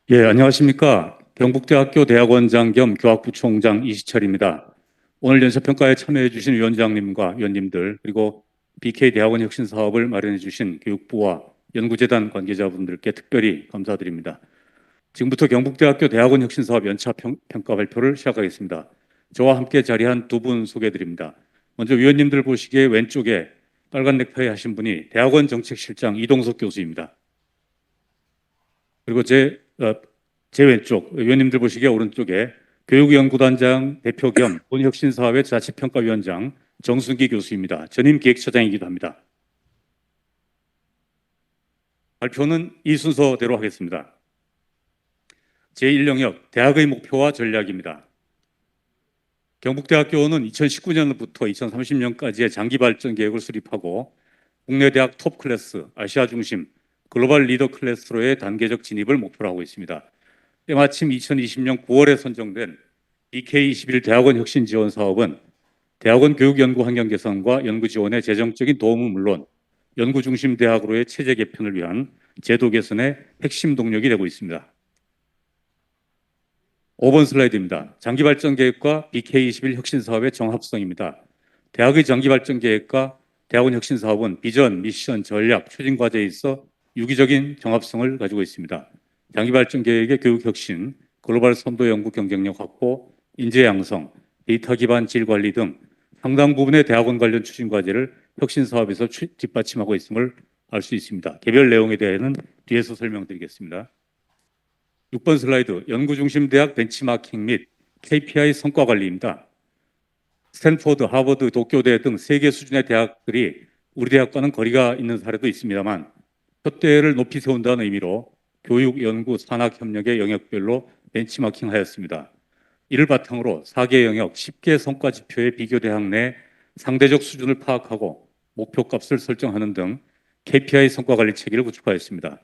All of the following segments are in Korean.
예, 안녕하십니까. 경북대학교 대학원장 겸 교학부총장 이시철입니다. 오늘 연설평가에 참여해 주신 위원장님과 위원님들, 그리고 BK 대학원 혁신 사업을 마련해 주신 교육부와 연구재단 관계자분들께 특별히 감사드립니다. 지금부터 경북대학교 대학원 혁신 사업 연차 평가 발표를 시작하겠습니다. 저와 함께 자리한 두 분 소개해 드립니다. 먼저 위원님들 보시기에 왼쪽에 빨간 넥타이 하신 분이 대학원 정책실장 이동석 교수입니다. 그리고 제 왼쪽, 위원님들 보시기에 오른쪽에 교육연구단장 대표 겸 본혁신사업의 자치평가위원장 정순기 교수입니다. 전임 기획처장이기도 합니다. 발표는 이 순서대로 하겠습니다. 제1영역 대학의 목표와 전략입니다. 경북대학교는 2019년부터 2030년까지의 장기 발전 계획을 수립하고 국내 대학 톱 클래스, 아시아 중심, 글로벌 리더 클래스로의 단계적 진입을 목표로 하고 있습니다. 때마침 2020년 9월에 선정된 BK21 대학원 혁신 지원 사업은 대학원 교육 연구 환경 개선과 연구 지원의 재정적인 도움은 물론 연구 중심 대학으로의 체제 개편을 위한 제도 개선의 핵심 동력이 되고 있습니다. 5번 슬라이드입니다. 장기 발전 계획과 BK21 혁신 사업의 정합성입니다. 대학의 장기 발전 계획과 대학원 혁신 사업은 비전, 미션, 전략, 추진 과제에 있어 유기적인 정합성을 가지고 있습니다. 장기 발전 계획의 교육 혁신, 글로벌 선도 연구 경쟁력 확보, 인재 양성, 데이터 기반 질 관리 등 상당 부분의 대학원 관련 추진 과제를 혁신 사업에서 뒷받침하고 있음을 알 수 있습니다. 개별 내용에 대해서는 뒤에서 설명드리겠습니다. 6번 슬라이드, 연구 중심 대학 벤치마킹 및 KPI 성과 관리입니다. 스탠포드, 하버드, 도쿄대 등 세계 수준의 대학들이 우리 대학과는 거리가 있는 사례도 있습니다만 푯대를 높이 세운다는 의미로 교육, 연구, 산학 협력의 영역별로 벤치마킹하였습니다. 이를 바탕으로 4개 영역 10개 성과 지표의 비교 대학 내 상대적 수준을 파악하고 목표값을 설정하는 등 KPI 성과 관리 체계를 구축하였습니다.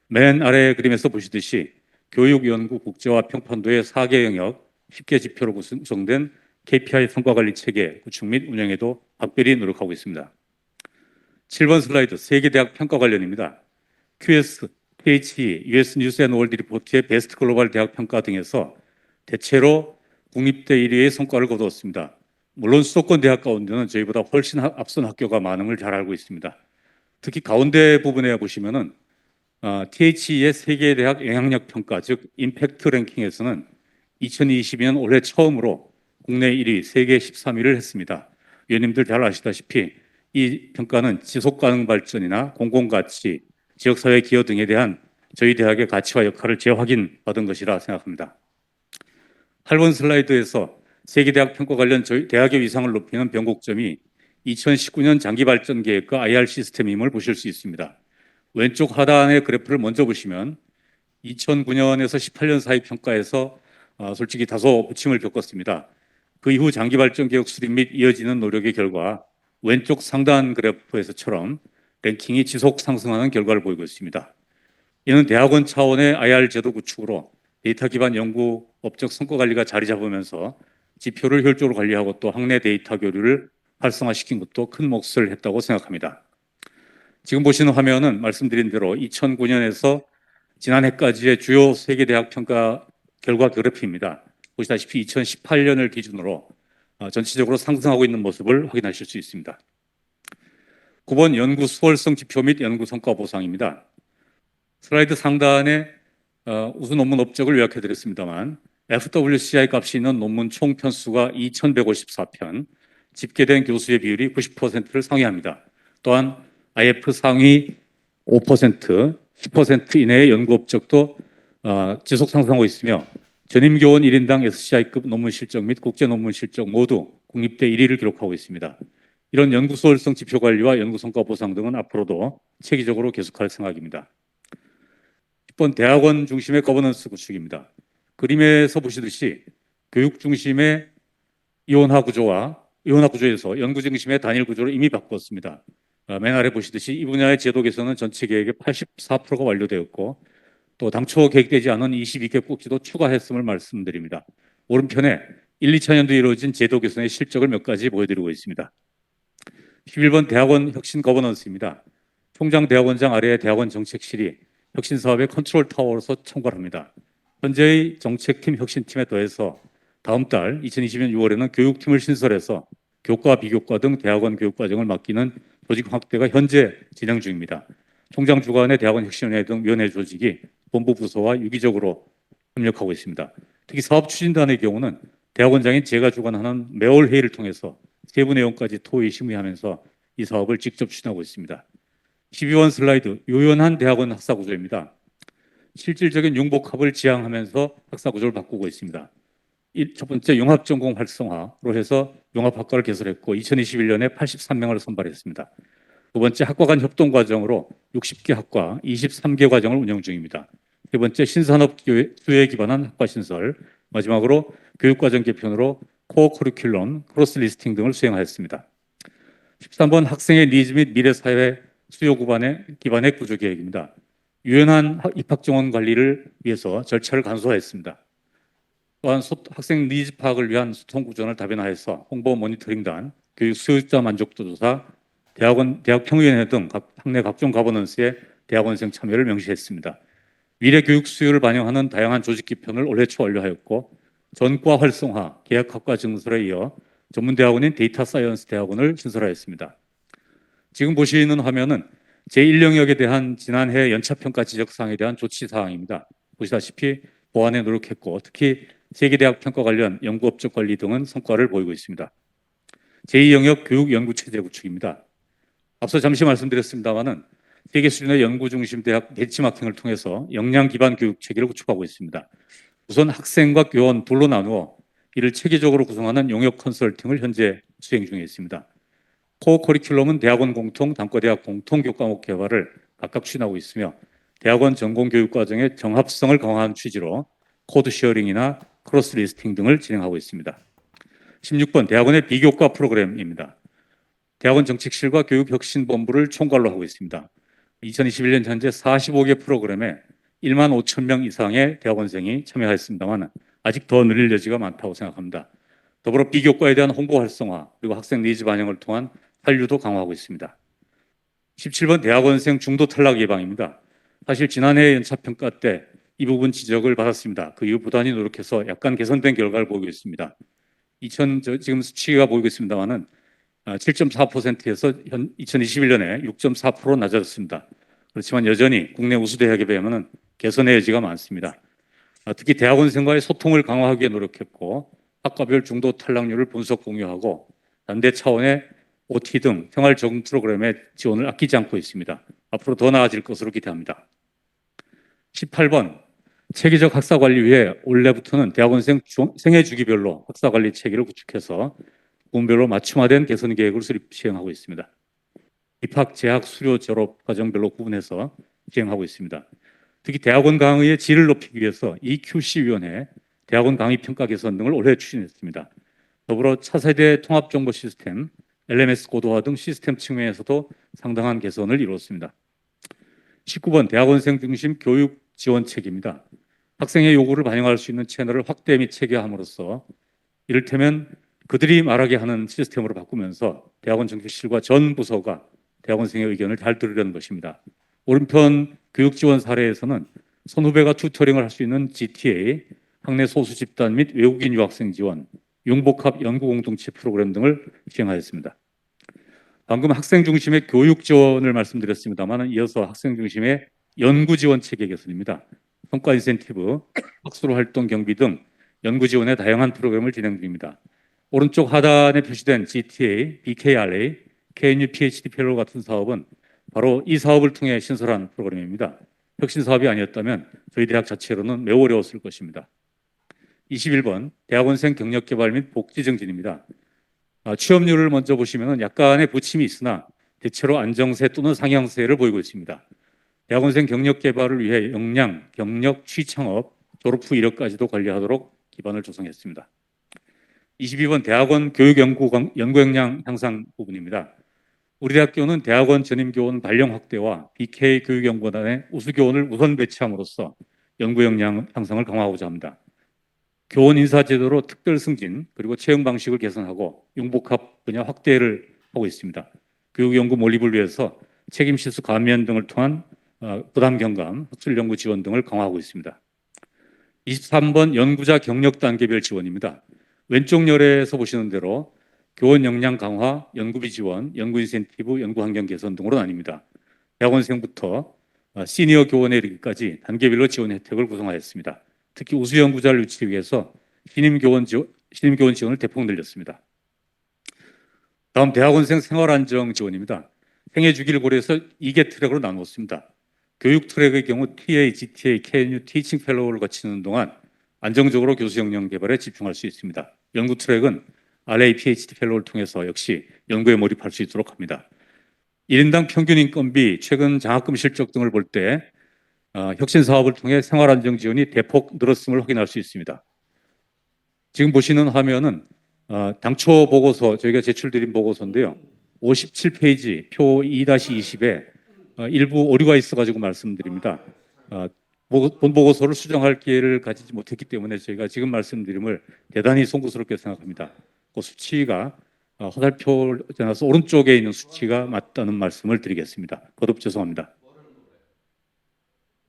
맨 아래 그림에서 보시듯이 교육, 연구, 국제화, 평판도의 4개 영역 10개 지표로 구성된 KPI 성과 관리 체계 구축 및 운영에도 각별히 노력하고 있습니다. 7번 슬라이드, 세계대학 평가 관련입니다. QS, PHE, US 뉴스 앤 월드 리포트의 베스트 글로벌 대학 평가 등에서 대체로 국립대 1위의 성과를 거두었습니다. 물론 수도권 대학 가운데는 저희보다 훨씬 앞선 학교가 많음을 잘 알고 있습니다. 특히 가운데 부분에 보시면은 THE의 세계대학 영향력 평가, 즉 임팩트 랭킹에서는 2022년 올해 처음으로 국내 1위, 세계 13위를 했습니다. 위원님들 잘 아시다시피 이 평가는 지속가능 발전이나 공공가치, 지역사회 기여 등에 대한 저희 대학의 가치와 역할을 재확인받은 것이라 생각합니다. 8번 슬라이드에서 세계대학 평가 관련 저희 대학의 위상을 높이는 변곡점이 2019년 장기발전계획과 IR 시스템임을 보실 수 있습니다. 왼쪽 하단의 그래프를 먼저 보시면 2009년에서 18년 사이 평가에서 솔직히 다소 부침을 겪었습니다. 그 이후 장기발전계획 수립 및 이어지는 노력의 결과 왼쪽 상단 그래프에서처럼 랭킹이 지속 상승하는 결과를 보이고 있습니다. 이는 대학원 차원의 IR 제도 구축으로 데이터 기반 연구 업적 성과 관리가 자리 잡으면서 지표를 효율적으로 관리하고 또 학내 데이터 교류를 활성화시킨 것도 큰 몫을 했다고 생각합니다. 지금 보시는 화면은 말씀드린 대로 2009년에서 지난해까지의 주요 세계대학 평가 결과 그래프입니다. 보시다시피 2018년을 기준으로 전체적으로 상승하고 있는 모습을 확인하실 수 있습니다. 9번 연구 수월성 지표 및 연구 성과 보상입니다. 슬라이드 상단에 우수 논문 업적을 요약해 드렸습니다만 FWCI 값이 있는 논문 총 편수가 2154편, 집계된 교수의 비율이 90%를 상회합니다. 또한 IF 상위 5%, 10% 이내의 연구 업적도 지속 상승하고 있으며 전임교원 1인당 SCI급 논문 실적 및 국제 논문 실적 모두 국립대 1위를 기록하고 있습니다. 이런 연구 수월성 지표 관리와 연구 성과 보상 등은 앞으로도 체계적으로 계속할 생각입니다. 10번 대학원 중심의 거버넌스 구축입니다. 그림에서 보시듯이 교육 중심의 이원화 구조에서 연구 중심의 단일 구조를 이미 바꿨습니다. 맨 아래 보시듯이 이 분야의 제도 개선은 전체 계획의 84%가 완료되었고 또 당초 계획되지 않은 22개 꼭지도 추가했음을 말씀드립니다. 오른편에 1, 2차년도에 이루어진 제도 개선의 실적을 몇 가지 보여드리고 있습니다. 11번 대학원 혁신 거버넌스입니다. 총장 대학원장 아래에 대학원 정책실이 혁신 사업의 컨트롤 타워로서 총괄합니다. 현재의 정책팀 혁신팀에 더해서 다음 달 2020년 6월에는 교육팀을 신설해서 교과, 비교과 등 대학원 교육과정을 맡기는 조직 확대가 현재 진행 중입니다. 총장 주관의 대학원 혁신위원회 등 위원회 조직이 본부 부서와 유기적으로 협력하고 있습니다. 특히 사업 추진단의 경우는 대학원장인 제가 주관하는 매월 회의를 통해서 세부 내용까지 토의 심의하면서 이 사업을 직접 추진하고 있습니다. 12번 슬라이드, 유연한 대학원 학사 구조입니다. 실질적인 융복합을 지향하면서 학사 구조를 바꾸고 있습니다. 첫 번째 융합전공 활성화로 해서 융합학과를 개설했고 2021년에 83명을 선발했습니다. 두 번째 학과 간 협동 과정으로 60개 학과 23개 과정을 운영 중입니다. 세 번째 신산업 수요에 기반한 학과 신설, 마지막으로 교육과정 개편으로 코어 커리큘럼, 크로스 리스팅 등을 수행하였습니다. 13번 학생의 니즈 및 미래 사회 수요 기반의 구조 계획입니다. 유연한 입학 정원 관리를 위해서 절차를 간소화했습니다. 또한 학생 니즈 파악을 위한 소통 구조를 다변화해서 홍보 모니터링단, 교육 수요자 만족도 조사, 대학 평의위원회 등 학내 각종 가버넌스에 대학원생 참여를 명시했습니다. 미래 교육 수요를 반영하는 다양한 조직 개편을 올해 초 완료하였고 전과 활성화, 계약학과 증설에 이어 전문대학원인 데이터 사이언스 대학원을 신설하였습니다. 지금 보시는 화면은 제1영역에 대한 지난해 연차평가 지적사항에 대한 조치사항입니다. 보시다시피 보완에 노력했고 특히 세계대학 평가 관련 연구업적 관리 등은 성과를 보이고 있습니다. 제2영역 교육연구체제 구축입니다. 앞서 잠시 말씀드렸습니다마는 세계 수준의 연구 중심 대학 벤치마킹을 통해서 역량 기반 교육 체계를 구축하고 있습니다. 우선 학생과 교원 둘로 나누어 이를 체계적으로 구성하는 용역 컨설팅을 현재 수행 중에 있습니다. 코어 커리큘럼은 대학원 공통, 단과대학 공통 교과목 개발을 각각 추진하고 있으며 대학원 전공 교육 과정의 정합성을 강화하는 취지로 코드 쉐어링이나 크로스 리스팅 등을 진행하고 있습니다. 16번 대학원의 비교과 프로그램입니다. 대학원 정책실과 교육혁신본부를 총괄로 하고 있습니다. 2021년 현재 45개 프로그램에 1만 5천 명 이상의 대학원생이 참여하였습니다만 아직 더 늘릴 여지가 많다고 생각합니다. 더불어 비교과에 대한 홍보 활성화 그리고 학생 니즈 반영을 통한 한류도 강화하고 있습니다. 17번 대학원생 중도 탈락 예방입니다. 사실 지난해 연차평가 때 이 부분 지적을 받았습니다. 그 이후 부단히 노력해서 약간 개선된 결과를 보이고 있습니다. 지금 수치가 보이고 있습니다만은 7.4%에서 2021년에 6.4% 낮아졌습니다. 그렇지만 여전히 국내 우수 대학에 비하면 개선의 여지가 많습니다. 특히 대학원생과의 소통을 강화하기 위해 노력했고 학과별 중도 탈락률을 분석 공유하고 단대 차원의 OT 등 생활 적응 프로그램의 지원을 아끼지 않고 있습니다. 앞으로 더 나아질 것으로 기대합니다. 18번 체계적 학사 관리 위해 올해부터는 대학원생 생애 주기별로 학사 관리 체계를 구축해서 부문별로 맞춤화된 개선 계획을 시행하고 있습니다. 입학, 재학, 수료, 졸업 과정별로 구분해서 시행하고 있습니다. 특히 대학원 강의의 질을 높이기 위해서 EQC위원회, 대학원 강의 평가 개선 등을 올해 추진했습니다. 더불어 차세대 통합정보 시스템, LMS 고도화 등 시스템 측면에서도 상당한 개선을 이루었습니다. 19번 대학원생 중심 교육 지원책입니다. 학생의 요구를 반영할 수 있는 채널을 확대 및 체계함으로써 이를테면 그들이 말하게 하는 시스템으로 바꾸면서 대학원 정책실과 전 부서가 대학원생의 의견을 잘 들으려는 것입니다. 오른편 교육 지원 사례에서는 선후배가 튜터링을 할 수 있는 GTA, 학내 소수 집단 및 외국인 유학생 지원, 융복합 연구 공동체 프로그램 등을 시행하였습니다. 방금 학생 중심의 교육 지원을 말씀드렸습니다만 이어서 학생 중심의 연구 지원 체계 개선입니다. 성과 인센티브, 학술 활동 경비 등 연구 지원의 다양한 프로그램을 진행 중입니다. 오른쪽 하단에 표시된 GTA, BKRA, KNU PhD 펠로우 같은 사업은 바로 이 사업을 통해 신설한 프로그램입니다. 혁신 사업이 아니었다면 저희 대학 자체로는 매우 어려웠을 것입니다. 21번 대학원생 경력 개발 및 복지 증진입니다. 취업률을 먼저 보시면 약간의 부침이 있으나 대체로 안정세 또는 상향세를 보이고 있습니다. 대학원생 경력 개발을 위해 역량, 경력, 취창업, 졸업 후 이력까지도 관리하도록 기반을 조성했습니다. 22번 대학원 교육 연구 역량 향상 부분입니다. 우리 대학교는 대학원 전임교원 발령 확대와 BK 교육연구원의 우수교원을 우선 배치함으로써 연구 역량 향상을 강화하고자 합니다. 교원 인사 제도로 특별 승진 그리고 채용 방식을 개선하고 융복합 분야 확대를 하고 있습니다. 교육 연구 몰입을 위해서 책임 실수 감면 등을 통한 부담 경감, 학술 연구 지원 등을 강화하고 있습니다. 23번 연구자 경력 단계별 지원입니다. 왼쪽 열에서 보시는 대로 교원 역량 강화, 연구비 지원, 연구 인센티브, 연구 환경 개선 등으로 나뉩니다. 대학원생부터 시니어 교원에 이르기까지 단계별로 지원 혜택을 구성하였습니다. 특히 우수 연구자를 유치하기 위해서 신임 교원 지원을 대폭 늘렸습니다. 다음 대학원생 생활안정 지원입니다. 생애 주기를 고려해서 2개 트랙으로 나누었습니다. 교육 트랙의 경우 TA, GTA, KNU 티칭 펠로우를 거치는 동안 안정적으로 교수 역량 개발에 집중할 수 있습니다. 연구 트랙은 RA, PhD 펠로우를 통해서 역시 연구에 몰입할 수 있도록 합니다. 1인당 평균 인건비, 최근 장학금 실적 등을 볼 때 혁신 사업을 통해 생활 안정 지원이 대폭 늘었음을 확인할 수 있습니다. 지금 보시는 화면은 당초 보고서 저희가 제출드린 보고서인데요. 57페이지 표 2-20에 일부 오류가 있어가지고 말씀드립니다. 본 보고서를 수정할 기회를 가지지 못했기 때문에 저희가 지금 말씀드림을 대단히 송구스럽게 생각합니다. 그 수치가 화살표 지나서 오른쪽에 있는 수치가 맞다는 말씀을 드리겠습니다. 거듭 죄송합니다.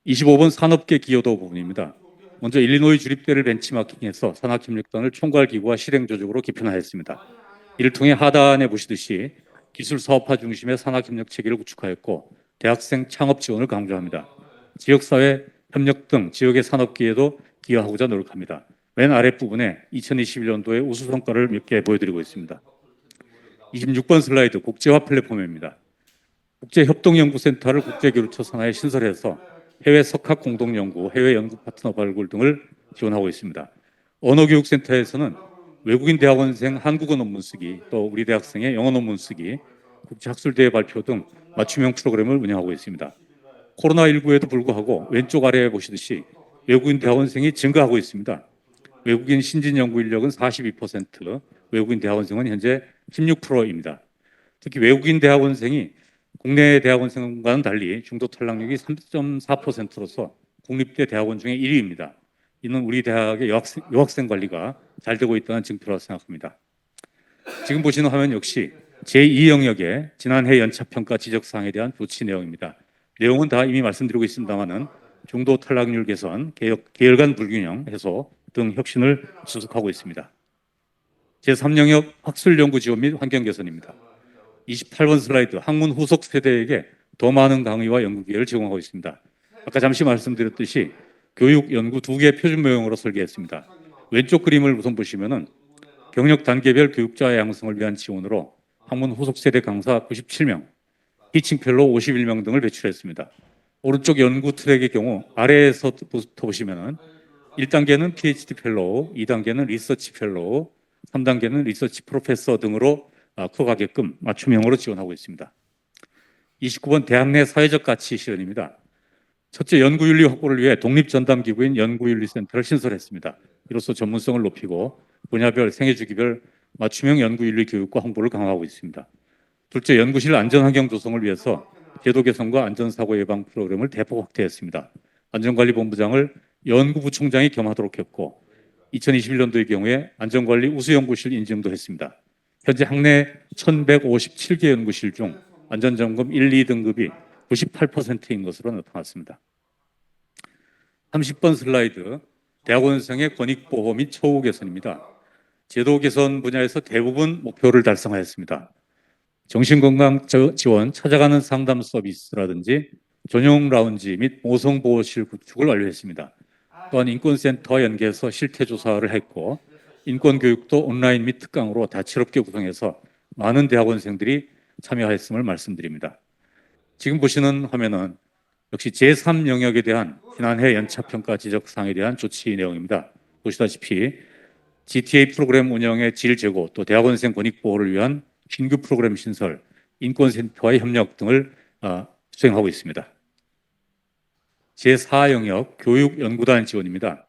25번 산업계 기여도 부분입니다. 먼저 일리노이 주립대를 벤치마킹해서 산학협력단을 총괄기구와 실행조직으로 개편하였습니다. 이를 통해 하단에 보시듯이 기술사업화 중심의 산학협력 체계를 구축하였고 대학생 창업 지원을 강조합니다. 지역사회 협력 등 지역의 산업기에도 기여하고자 노력합니다. 맨 아랫부분에 2021년도의 우수 성과를 몇 개 보여드리고 있습니다. 26번 슬라이드 국제화 플랫폼입니다. 국제협동연구센터를 국제교류처 산하에 신설해서 해외 석학 공동연구, 해외 연구 파트너 발굴 등을 지원하고 있습니다. 언어교육센터에서는 외국인 대학원생 한국어 논문 쓰기, 또 우리 대학생의 영어 논문 쓰기, 국제학술대회 발표 등 맞춤형 프로그램을 운영하고 있습니다. 코로나19에도 불구하고 왼쪽 아래에 보시듯이 외국인 대학원생이 증가하고 있습니다. 외국인 신진 연구 인력은 42%, 외국인 대학원생은 현재 16%입니다. 특히 외국인 대학원생이 국내 대학원생과는 달리 중도 탈락률이 3.4%로서 국립대 대학원 중에 1위입니다. 이는 우리 대학의 여학생 관리가 잘 되고 있다는 증표라고 생각합니다. 지금 보시는 화면 역시 제2 영역의 지난해 연차평가 지적사항에 대한 조치 내용입니다. 내용은 다 이미 말씀드리고 있습니다만은 중도 탈락률 개선, 계열 간 불균형 해소 등 혁신을 지속하고 있습니다. 제3영역 학술 연구 지원 및 환경 개선입니다. 28번 슬라이드 학문 후속 세대에게 더 많은 강의와 연구 기회를 제공하고 있습니다. 아까 잠시 말씀드렸듯이 교육, 연구 두 개 표준 모형으로 설계했습니다. 왼쪽 그림을 우선 보시면은 경력 단계별 교육자 양성을 위한 지원으로 학문 후속 세대 강사 97명, 티칭 펠로우 51명 등을 배출했습니다. 오른쪽 연구 트랙의 경우 아래에서부터 보시면은 1단계는 PhD 펠로우, 2단계는 리서치 펠로우, 3단계는 리서치 프로페서 등으로 커가게끔 맞춤형으로 지원하고 있습니다. 29번 대학 내 사회적 가치 실현입니다. 첫째, 연구윤리 확보를 위해 독립전담기구인 연구윤리센터를 신설했습니다. 이로써 전문성을 높이고 분야별, 생애주기별 맞춤형 연구윤리 교육과 홍보를 강화하고 있습니다. 둘째, 연구실 안전환경 조성을 위해서 제도 개선과 안전사고 예방 프로그램을 대폭 확대했습니다. 안전관리본부장을 연구부총장이 겸하도록 했고 2021년도의 경우에 안전관리 우수연구실 인증도 했습니다. 현재 학내 1157개 연구실 중 안전점검 1, 2등급이 98%인 것으로 나타났습니다. 30번 슬라이드 대학원생의 권익보호 및 처우 개선입니다. 제도 개선 분야에서 대부분 목표를 달성하였습니다. 정신건강 지원, 찾아가는 상담 서비스라든지 전용 라운지 및 모성보호실 구축을 완료했습니다. 또한 인권센터와 연계해서 실태조사를 했고 인권교육도 온라인 및 특강으로 다채롭게 구성해서 많은 대학원생들이 참여하였음을 말씀드립니다. 지금 보시는 화면은 역시 제3 영역에 대한 지난해 연차평가 지적사항에 대한 조치 내용입니다. 보시다시피 GTA 프로그램 운영의 질 제고, 또 대학원생 권익보호를 위한 신규 프로그램 신설, 인권센터와의 협력 등을 수행하고 있습니다. 제4 영역 교육연구단 지원입니다.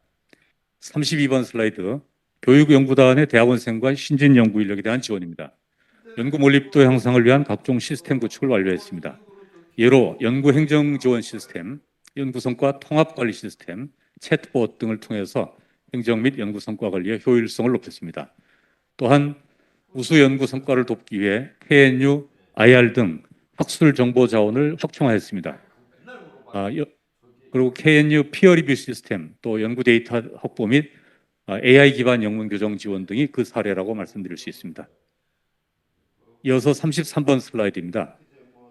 32번 슬라이드 교육연구단의 대학원생과 신진 연구 인력에 대한 지원입니다. 연구 몰입도 향상을 위한 각종 시스템 구축을 완료했습니다. 예로 연구 행정 지원 시스템, 연구 성과 통합 관리 시스템, 챗봇 등을 통해서 행정 및 연구 성과 관리의 효율성을 높였습니다. 또한 우수 연구 성과를 돕기 위해 KNU, IR 등 학술 정보 자원을 확충하였습니다. 그리고 KNU 피어 리뷰 시스템, 또 연구 데이터 확보 및 AI 기반 영문 교정 지원 등이 그 사례라고 말씀드릴 수 있습니다. 이어서 33번 슬라이드입니다.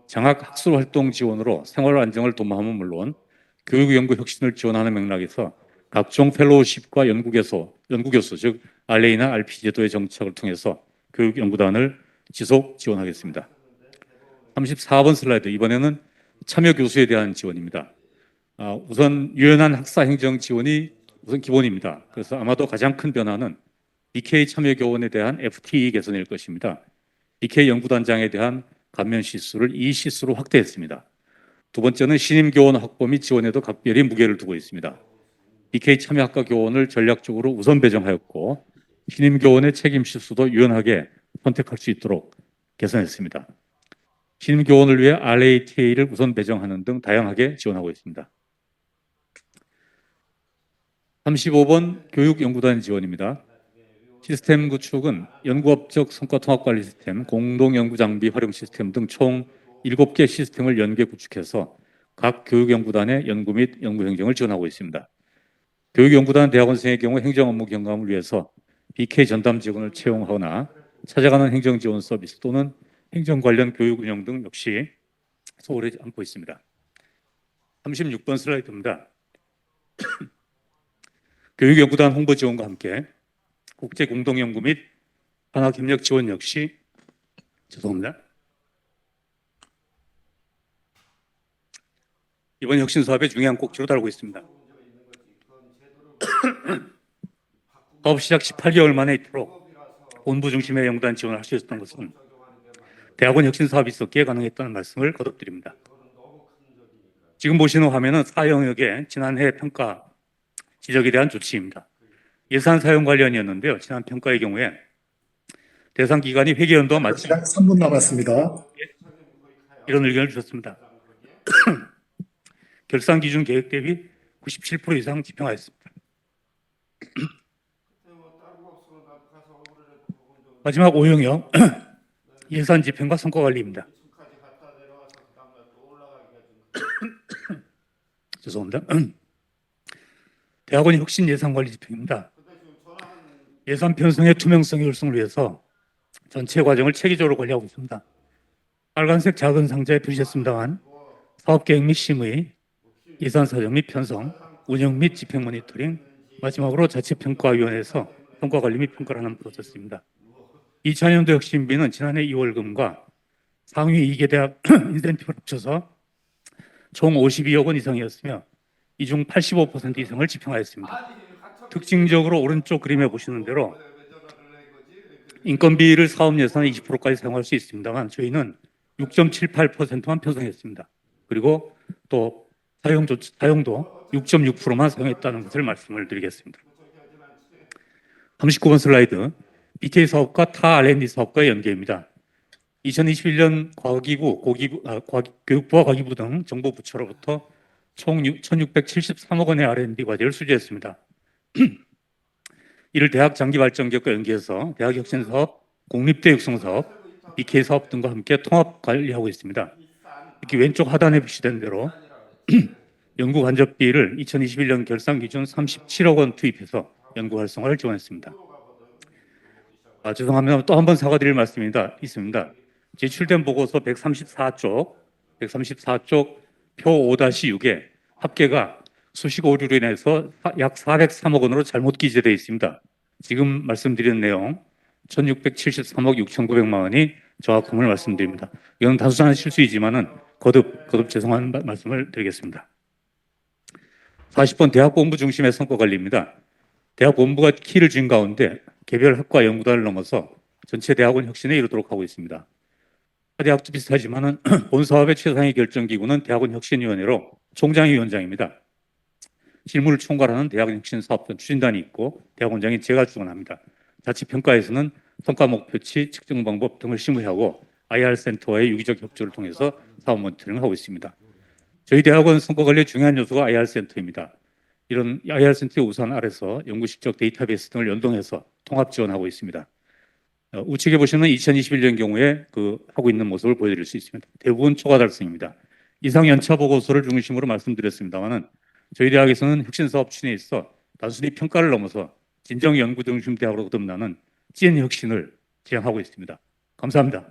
장학 학술 활동 지원으로 생활 안정을 도모함은 물론 교육 연구 혁신을 지원하는 맥락에서 각종 펠로우십과 연구교수 즉 RA나 RP 제도의 정착을 통해서 교육 연구단을 지속 지원하겠습니다. 34번 슬라이드, 이번에는 참여 교수에 대한 지원입니다. 우선 유연한 학사 행정 지원이 우선 기본입니다. 그래서 아마도 가장 큰 변화는 BK 참여 교원에 대한 FTE 개선일 것입니다. BK 연구단장에 대한 감면 시수를 2시수로 확대했습니다. 두 번째는 신임 교원 확보 및 지원에도 각별히 무게를 두고 있습니다. BK 참여학과 교원을 전략적으로 우선 배정하였고 신임 교원의 책임 시수도 유연하게 선택할 수 있도록 개선했습니다. 신임 교원을 위해 RATA를 우선 배정하는 등 다양하게 지원하고 있습니다. 35번 교육연구단 지원입니다. 시스템 구축은 연구업적 성과통합관리 시스템, 공동연구장비 활용 시스템 등 총 7개 시스템을 연계 구축해서 각 교육연구단의 연구 및 연구행정을 지원하고 있습니다. 교육연구단 대학원생의 경우 행정 업무 경감을 위해서 BK 전담 직원을 채용하거나 찾아가는 행정 지원 서비스 또는 행정 관련 교육 운영 등 역시 소홀히 안고 있습니다. 36번 슬라이드입니다. 교육연구단 홍보 지원과 함께 국제 공동연구 및 산학 협력 지원 역시 죄송합니다. 이번 혁신 사업의 중요한 꼭지로 다루고 있습니다. 사업 시작 18개월 만에 이토록 본부 중심의 연구단 지원을 할 수 있었던 것은 대학원 혁신 사업이 있었기에 가능했다는 말씀을 거듭드립니다. 지금 보시는 화면은 4영역의 지난해 평가 지적에 대한 조치입니다. 예산 사용 관련이었는데요. 지난 평가의 경우에 대상 기간이 회계연도와 맞지 시간 3분 남았습니다. 이런 의견을 주셨습니다. 결산 기준 계획 대비 97% 이상 집행하였습니다. 마지막 5영역 예산 집행과 성과 관리입니다. 죄송합니다. 대학원 혁신 예산 관리 집행입니다. 예산 편성의 투명성의 활성을 위해서 전체 과정을 체계적으로 관리하고 있습니다. 빨간색 작은 상자에 표시했습니다만 사업계획 및 심의, 예산 사정 및 편성, 운영 및 집행 모니터링, 마지막으로 자치평가위원회에서 성과관리 및 평가를 하는 프로세스입니다. 2000년도 혁신비는 지난해 2월금과 상위 2개 대학 인센티브를 합쳐서 총 52억 원 이상이었으며 이 중 85% 이상을 집행하였습니다. 특징적으로 오른쪽 그림에 보시는 대로 인건비를 사업 예산의 20%까지 사용할 수 있습니다만 저희는 6.78%만 편성했습니다. 그리고 또 사용도 6.6%만 사용했다는 것을 말씀을 드리겠습니다. 39번 슬라이드, BK 사업과 타 R&D 사업과의 연계입니다. 2021년 교육부와 과기부 등 정부 부처로부터 총 1,673억 원의 R&D 과제를 수주했습니다. 이를 대학 장기 발전 계획과 연계해서 대학 혁신 사업, 공립대 육성 사업, BK 사업 등과 함께 통합 관리하고 있습니다. 특히 왼쪽 하단에 표시된 대로 연구 간접비를 2021년 결산 기준 37억 원 투입해서 연구 활성화를 지원했습니다. 죄송합니다. 또 한 번 사과드릴 말씀이 있습니다. 제출된 보고서 134쪽 표 5-6에 합계가 수식 오류로 인해서 약 403억 원으로 잘못 기재되어 있습니다. 지금 말씀드린 내용 1,673억 6,900만 원이 정확함을 말씀드립니다. 이건 단순한 실수이지만은 거듭 죄송한 말씀을 드리겠습니다. 40번 대학본부 중심의 성과관리입니다. 대학본부가 키를 쥔 가운데 개별 학과 연구단을 넘어서 전체 대학원 혁신에 이르도록 하고 있습니다. 대학도 비슷하지만은 본 사업의 최상위 결정기구는 대학원혁신위원회로 총장이 위원장입니다. 실무를 총괄하는 대학원혁신사업단 추진단이 있고 대학원장이 제가 주관합니다. 자치평가에서는 성과 목표치, 측정 방법 등을 심의하고 IR센터와의 유기적 협조를 통해서 사업 모니터링을 하고 있습니다. 저희 대학원 성과관리의 중요한 요소가 IR센터입니다. 이런 IR센터의 우산 아래서 연구실적 데이터베이스 등을 연동해서 통합 지원하고 있습니다. 우측에 보시면 2021년 경우에 하고 있는 모습을 보여드릴 수 있습니다. 대부분 초과 달성입니다. 이상 연차 보고서를 중심으로 말씀드렸습니다만은 저희 대학에서는 혁신 사업 추진에 있어 단순히 평가를 넘어서 진정 연구 중심 대학으로 거듭나는 찐 혁신을 지향하고 있습니다. 감사합니다.